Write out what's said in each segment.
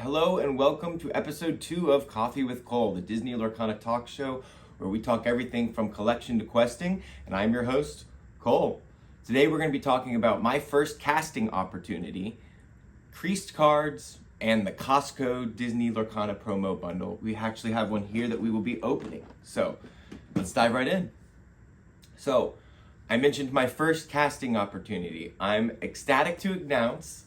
Hello and welcome to episode 2 of Coffee with Kole, the Disney Lorcana talk show where we talk everything from collection to questing, and I'm your host, Kole. Today we're going to be talking about my first casting opportunity, Creased cards, and the Costco Disney Lorcana promo bundle. We actually have one here that we will be opening, so let's dive right in. So, I mentioned my first casting opportunity. I'm ecstatic to announce,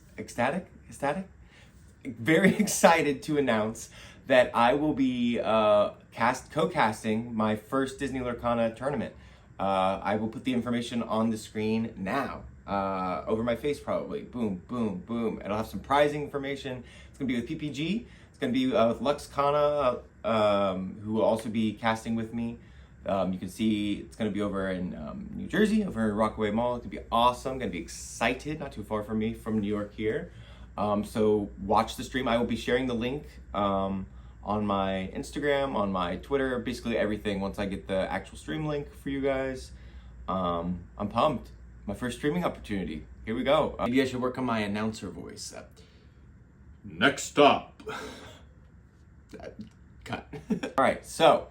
very excited to announce that I will be co-casting my first Disney Lorcana tournament. I will put the information on the screen now, over my face probably. Boom, boom, boom. It'll have some prizing information. It's gonna be with PPG. It's gonna be with Lorcana, who will also be casting with me. You can see it's gonna be over in New Jersey, over in Rockaway Mall. It's gonna be awesome. Gonna be excited. Not too far from me, from New York here. So watch the stream. I will be sharing the link on my Instagram, on my Twitter, basically everything once I get the actual stream link for you guys. I'm pumped. My first streaming opportunity. Here we go. Maybe I should work on my announcer voice. Next up. Cut. All right, so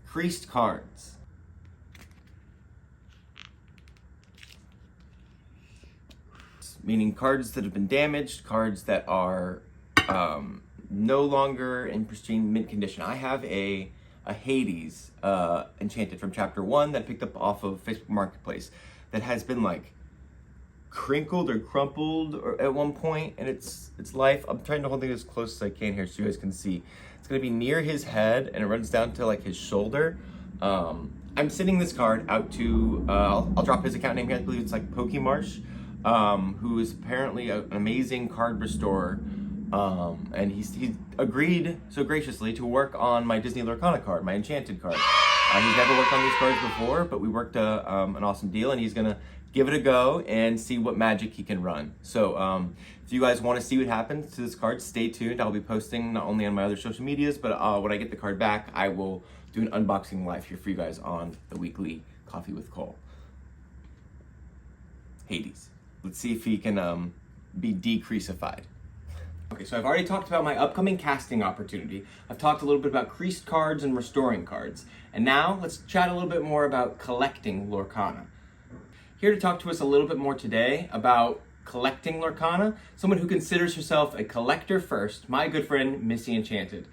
Creased cards. Meaning cards that have been damaged, cards that are no longer in pristine mint condition. I have a Hades enchanted from chapter 1 that I picked up off of Facebook Marketplace that has been like crinkled or crumpled at one point in its life. I'm trying to hold it as close as I can here so you guys can see. It's gonna be near his head and it runs down to like his shoulder. I'm sending this card out to, I'll drop his account name here. I believe it's like Pokemarsh. Who is apparently an amazing card restorer, and he agreed so graciously to work on my Disney Lorcana card, my enchanted card. He's never worked on these cards before, but we worked an awesome deal, and he's gonna give it a go and see what magic he can run. So if you guys want to see what happens to this card, stay tuned. I'll be posting not only on my other social medias, but when I get the card back, I will do an unboxing live here for you guys on the weekly Coffee with Kole. Hades. Let's see if he can be decreasified. Okay, so I've already talked about my upcoming casting opportunity. I've talked a little bit about creased cards and restoring cards. And now let's chat a little bit more about collecting Lorcana. Here to talk to us a little bit more today about collecting Lorcana, someone who considers herself a collector first, my good friend, MissyEncahted.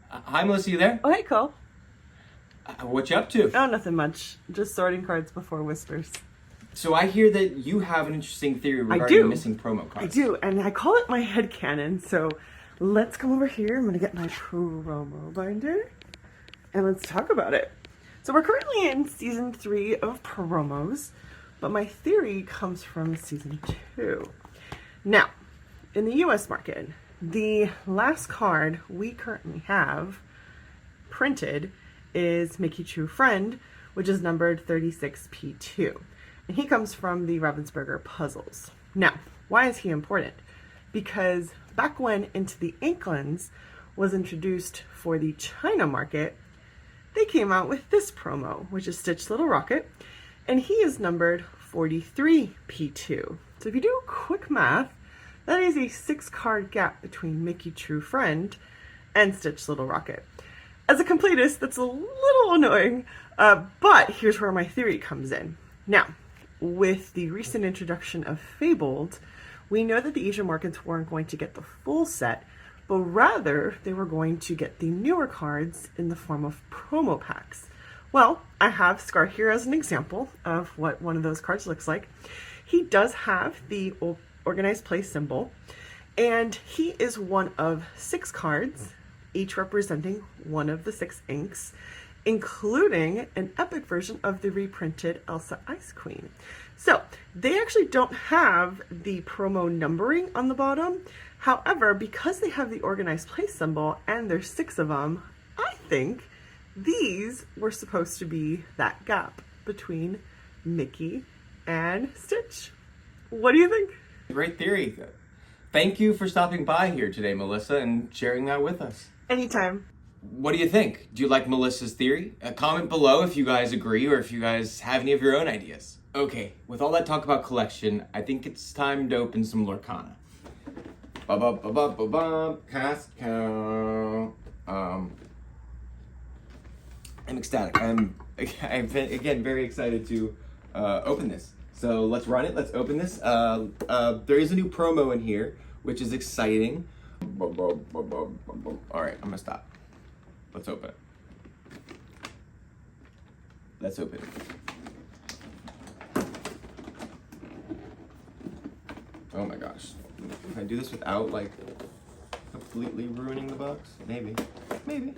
Hi, Melissa, you there? Oh, hey, Cole. What you up to? Oh, nothing much. Just sorting cards before Whispers. So I hear that you have an interesting theory regarding missing promo cards. I do, and I call it my headcanon. So let's come over here. I'm going to get my promo binder, and let's talk about it. So we're currently in season 3 of promos, but my theory comes from season 2. Now, in the US market, the last card we currently have printed is Mickey True Friend, which is numbered 36P2. And he comes from the Ravensburger puzzles. Now, why is he important? Because back when Into the Inklings was introduced for the China market, they came out with this promo, which is Stitch Little Rocket, and he is numbered 43P2. So if you do quick math, that is a 6-card gap between Mickey True Friend and Stitch Little Rocket. As a completist, that's a little annoying, but here's where my theory comes in. Now, with the recent introduction of Fabled, we know that the Asian markets weren't going to get the full set, but rather they were going to get the newer cards in the form of promo packs. Well, I have Scar here as an example of what one of those cards looks like. He does have the organized play symbol, and he is one of 6 cards, each representing one of the 6 inks, including an epic version of the reprinted Elsa Ice Queen. So they actually don't have the promo numbering on the bottom. However, because they have the organized play symbol and there's 6 of them, I think these were supposed to be that gap between Mickey and Stitch. What do you think? Great theory. Thank you for stopping by here today, Melissa, and sharing that with us. Anytime. What do you think? Do you like Melissa's theory? Comment below if you guys agree or if you guys have any of your own ideas. Okay, with all that talk about collection, I think it's time to open some Lorcana. Costco. I'm ecstatic. I'm again very excited to open this. So let's run it. Let's open this. There is a new promo in here, which is exciting. All right, I'm gonna stop. Let's open it. Let's open it. Oh my gosh. Can I do this without like completely ruining the box? Maybe. Maybe.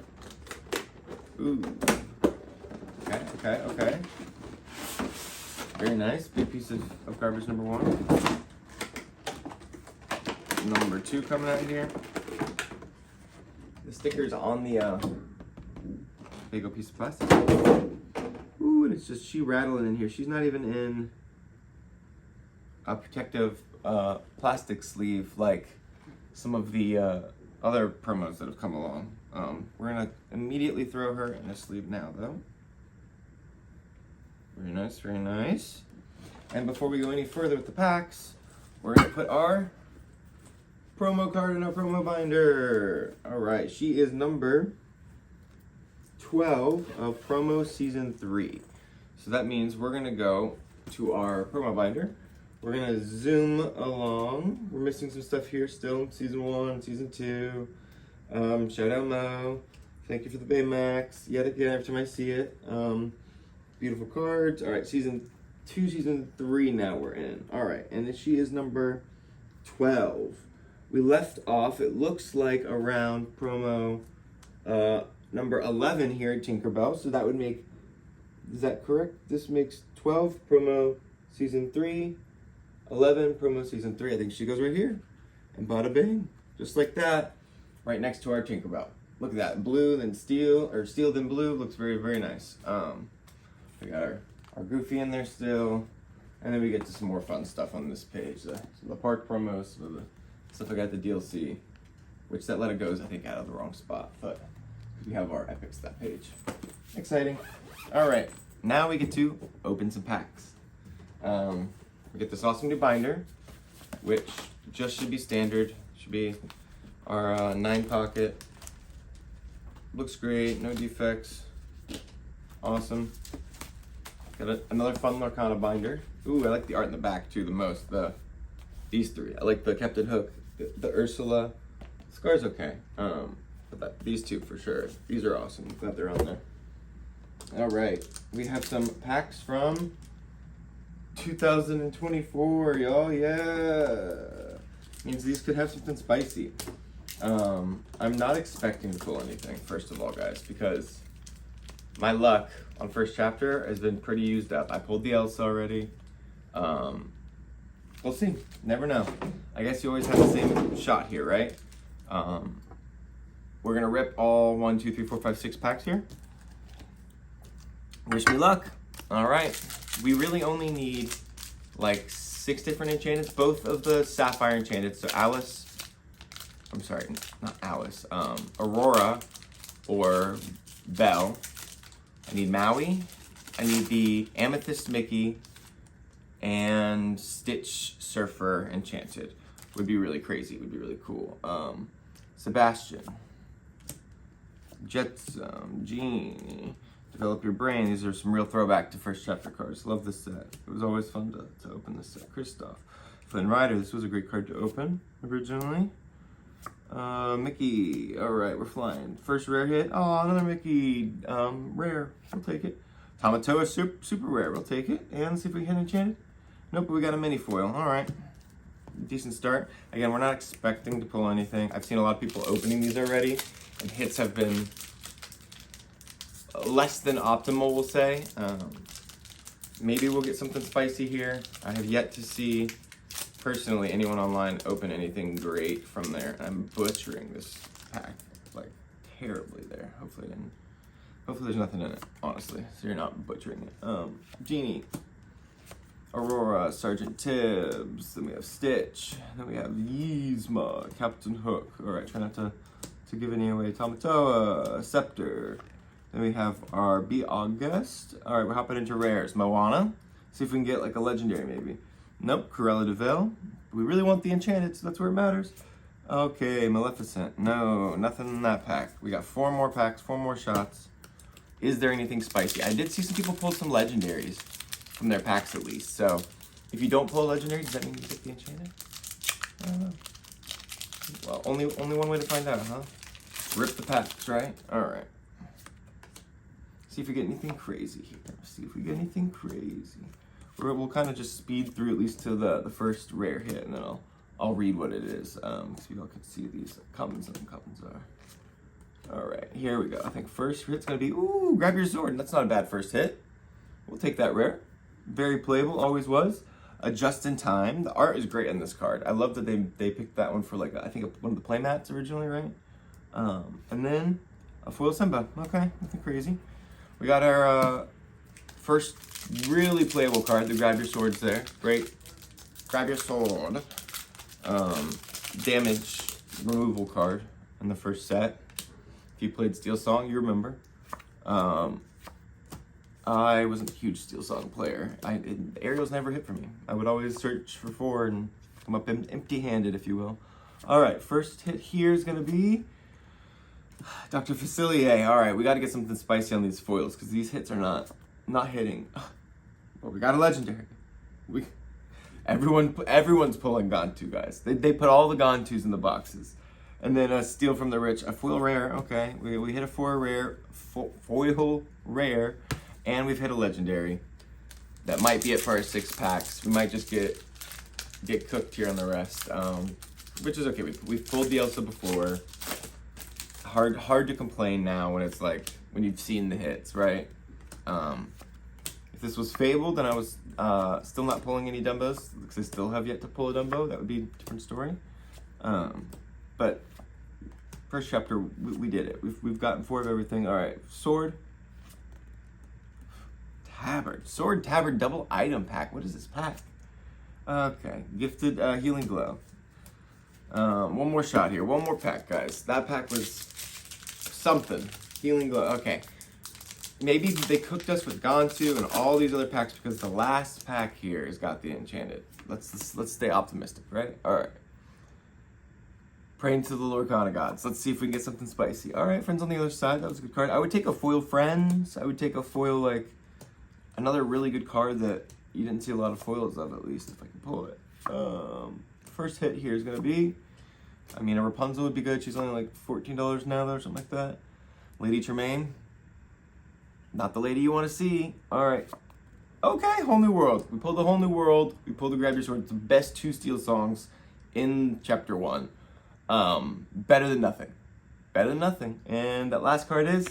Ooh. Okay. Very nice. Big piece of garbage number 1. Number 2 coming out here. The sticker's on the big old piece of plastic. Ooh, and it's just she rattling in here. She's not even in a protective plastic sleeve like some of the other promos that have come along. We're gonna immediately throw her in a sleeve now though. Very nice, very nice. And before we go any further with the packs, we're gonna put our promo card in our promo binder. All right, she is number 12 of promo season 3. So that means we're gonna go to our promo binder. We're gonna zoom along. We're missing some stuff here still. Season 1, season 2. Shout out Mo. Thank you for the Baymax. Yet again, every time I see it. Beautiful cards. All right, season 2, season 3 now we're in. All right, and she is number 12. We left off, it looks like around promo number 11 here at Tinkerbell. So that would make, is that correct? This makes 12 promo season 3. 11 promo season 3. I think she goes right here, and bada bing, just like that, right next to our Tinkerbell. Look at that, blue then steel, or steel then blue. Looks very, very nice. We got our Goofy in there still, and then we get to some more fun stuff on this page. The park promos, the stuff I got the DLC, which that Let It Go's I think out of the wrong spot, but we have our epics that page. Exciting. All right, now we get to open some packs. We get this awesome new binder, which just should be standard. Should be our 9 pocket. Looks great, no defects. Awesome. Got another fun Lorcana binder. Ooh, I like the art in the back too the most. These 3. I like the Captain Hook, the Ursula. Scar's okay. But these 2 for sure. These are awesome. I'm glad they're on there. All right, we have some packs from 2024, y'all. Yeah, means these could have something spicy. I'm not expecting to pull anything, first of all, guys, because my luck on first chapter has been pretty used up. I pulled the Elsa already. We'll see. Never know. I guess you always have the same shot here, right? We're gonna rip all 1, 2, 3, 4, 5, 6 packs here. Wish me luck. All right. We really only need like 6 different enchanteds, both of the Sapphire enchanted. So Alice, I'm sorry, not Alice, Aurora or Belle. I need Maui. I need the Amethyst Mickey and Stitch Surfer enchanted. Would be really crazy, would be really cool. Sebastian, Jetsam, Genie. Develop Your Brain. These are some real throwback to first chapter cards. Love this set. It was always fun to open this set. Kristoff. Flynn Rider. This was a great card to open originally. Mickey. All right, we're flying. First rare hit. Oh, another Mickey. Rare. We'll take it. Tamatoa super rare. We'll take it. And see if we can enchant it. Nope, but we got a mini foil. All right. Decent start. Again, we're not expecting to pull anything. I've seen a lot of people opening these already, and hits have been less than optimal, we'll say. Maybe we'll get something spicy here. I have yet to see, personally, anyone online open anything great from there. I'm butchering this pack, like, terribly there. Hopefully there's nothing in it, honestly, so you're not butchering it. Genie, Aurora, Sergeant Tibbs, then we have Stitch, then we have Yzma, Captain Hook. All right, try not to give any away. Tamatoa, Scepter. Then we have our Be August. All right, we're hopping into rares. Moana. See if we can get like a legendary maybe. Nope, Cruella de Vil. We really want the enchanted, so that's where it matters. Okay, Maleficent. No, nothing in that pack. We got 4 more packs, 4 more shots. Is there anything spicy? I did see some people pull some legendaries from their packs at least. So if you don't pull a legendary, does that mean you get the enchanted? I don't know. Well, only one way to find out, huh? Rip the packs, right? All right. See if we get anything crazy here. See if we get anything crazy. We'll kind of just speed through at least to the first rare hit, and then I'll read what it is, so you all can see these commons and uncommons are. All right, here we go. I think first hit's gonna be, ooh, grab your sword. That's not a bad first hit. We'll take that rare. Very playable, always was. Just in time. The art is great on this card. I love that they picked that one for like, I think one of the playmats originally, right? And then a foil Simba. Okay, nothing crazy. We got our first really playable card, the grab your swords there. Great. Grab your sword. Damage removal card in the first set. If you played Steel Song, you remember. I wasn't a huge Steel Song player. Aerials never hit for me. I would always search for 4 and come up empty-handed, if you will. All right, first hit here is gonna be Dr. Facilier. All right, we got to get something spicy on these foils because these hits are not hitting. But we got a legendary. Everyone's pulling Gantu, guys. They put all the Gantus in the boxes, and then a Steal from the Rich, a foil rare. Okay, we hit a foil rare, and we've hit a legendary. That might be it for our 6 packs. We might just get cooked here on the rest, which is okay. We've pulled the Elsa before. Hard to complain now when it's like when you've seen the hits, right? If this was Fable, then I was still not pulling any Dumbos because I still have yet to pull a Dumbo. That would be a different story. But first chapter, we did it. We've gotten 4 of everything. All right, sword, tabard, sword, tabard, double item pack. What is this pack? Okay, gifted healing glow. One more shot here. One more pack, guys. That pack was something. Healing glow. Okay. Maybe they cooked us with Gantu and all these other packs because the last pack here has got the enchanted. Let's stay optimistic, right? All right. Praying to the Lorcana Gods. Let's see if we can get something spicy. All right, Friends on the Other Side. That was a good card. I would take a foil Friends. I would take a foil, like, another really good card that you didn't see a lot of foils of, at least, if I can pull it. First hit here is going to be, I mean, a Rapunzel would be good. She's only like $14 now, or something like that. Lady Tremaine. Not the lady you want to see. All right. Okay, Whole New World. We pulled the Whole New World. We pulled the Grab Your Sword. It's the best 2 Steel songs in Chapter 1. Better than nothing. Better than nothing. And that last card is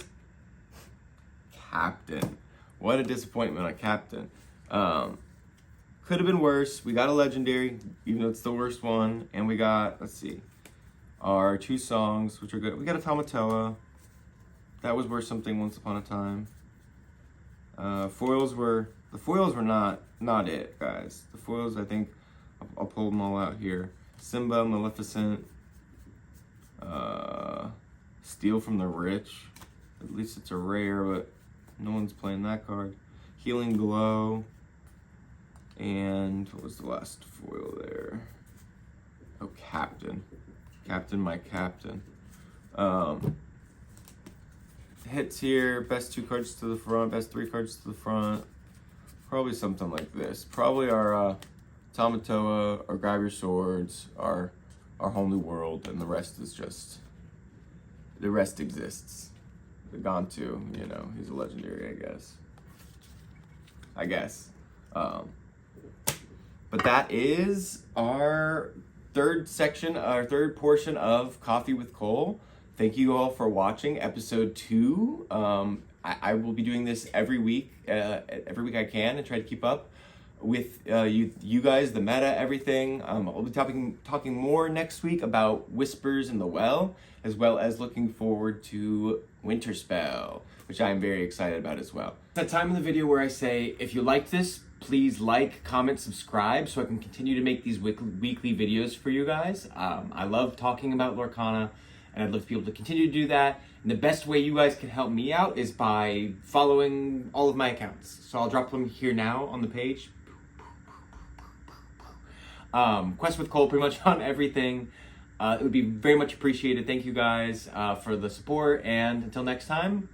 Captain. What a disappointment on Captain. Could have been worse. We got a legendary, even though it's the worst one. And we got, let's see, our 2 songs, which are good. We got a Tamatoa. That was worth something once upon a time. The foils were not it, guys. The foils, I think, I'll pull them all out here. Simba, Maleficent, Steal from the Rich. At least it's a rare, but no one's playing that card. Healing Glow. And what was the last foil there? Oh, Captain. Captain, my Captain. Hits here, best 2 cards to the front, best 3 cards to the front. Probably something like this. Probably our Tamatoa, our Grab Your Swords, our Whole New World, and the rest is just, the rest exists. The Gantu, you know, he's a legendary, I guess. But that is our third portion of Coffee with Kole. Thank you all for watching episode 2. I will be doing this every week I can, and try to keep up with you guys, the meta, everything. I'll be talking more next week about Whispers in the Well, as well as looking forward to Winter Spell, which I am very excited about as well. It's that time in the video where I say, if you like this, please like, comment, subscribe so I can continue to make these weekly videos for you guys. I love talking about Lorcana, and I'd love to be able to continue to do that. And the best way you guys can help me out is by following all of my accounts. So I'll drop them here now on the page. Quest with Kole pretty much on everything. It would be very much appreciated. Thank you guys for the support, and until next time,